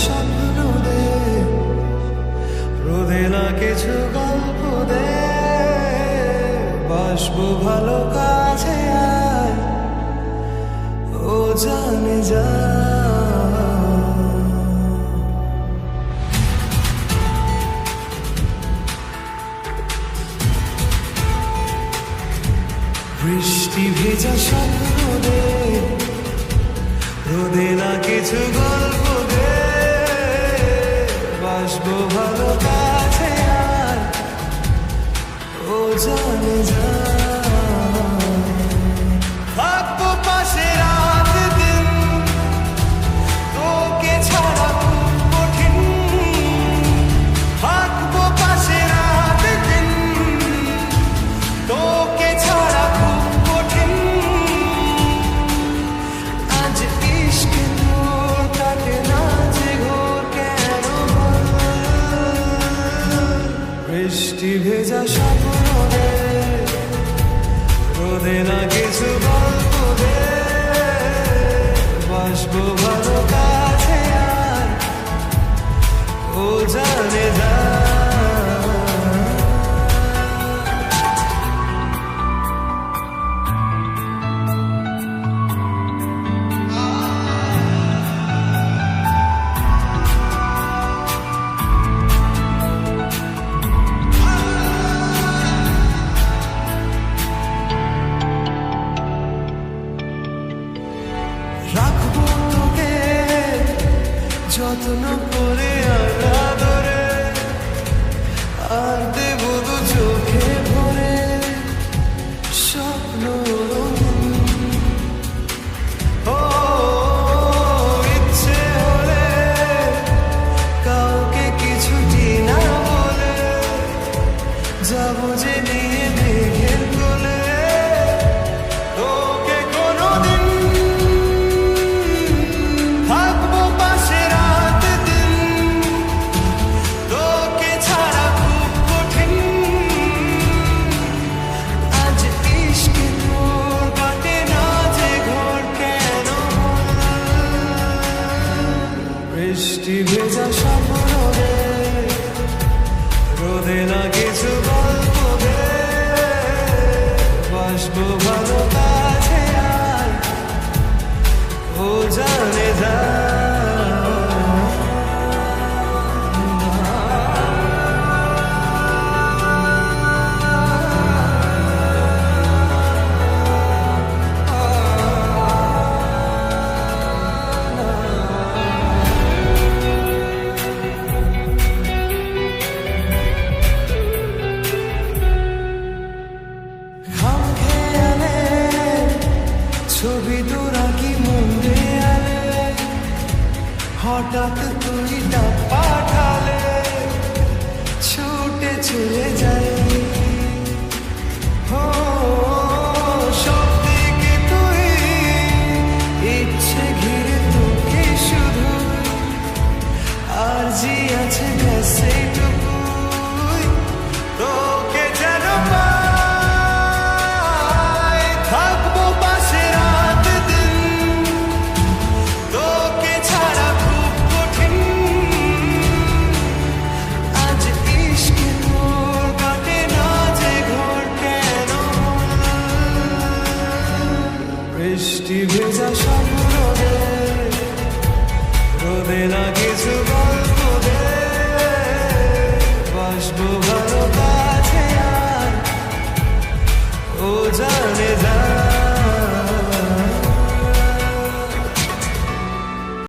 স্বপ্ন দে, রোদে না কিছু গল্প দে, বাসবো ভালো কাছে আয়, ও জানে যা। বৃষ্টি ভেজা স্বপ্ন দে, রোদে না কিছু গল্প দে, বাসবো ভালো কাছে আয়, ও জানে যা। থাকবো পাশে রাত দিন, তোকে ছাড়া খুব কঠিন। থাকবো পাশে রাত দিন, তোকে ছাড়া খুব কঠিন। আজ ইশকে তোর কাটে না যে ঘোর কেন বল? বৃষ্টি ভেজা স্বপ্ন দে, রোদে না কিছু গল্প দে, বাসবো ভালো কাছে আয়, ও জানে যা। রাখবো তোকে যত্ন করে আদরে, আর দেবো দু চোখে ভরে স্বপ্ন রঙিন। ও ইচ্ছে হলে কাউকে কিছুটি না বলে, যাবো যে নিয়ে মেঘের কোলে, তোকে কোনোদিন। থাকবো পাশে রাত দিন, তোকে ছাড়া খুব কঠিন। আজ ইশকে তোর কাটে না যে ঘোর কেন বল? বৃষ্টি ভেজা স্বপ্ন দে, রোদে না কিছু গল্প দে, বাসবো ভালো কাছে আয়, ও জানে যা। খাম খেয়ালে ছবি তোরা কি মন দেয়ালে, হঠাৎ তুই ডাক পাঠালে ছুটে চলে যাই। ও সব দিকে তুই, ইচ্ছে ঘিরে তোকে শুধু, আর জি আছে ব্যাস এইটুকুই, তোকে যেন পাই। থাকবো পাশে রাত দিন, তোকে ছাড়া খুব কঠিন। আজ ইশকে তোর কাটে না যে ঘোর কেন বল? বৃষ্টি ভেজা স্বপ্ন দে, রোদে না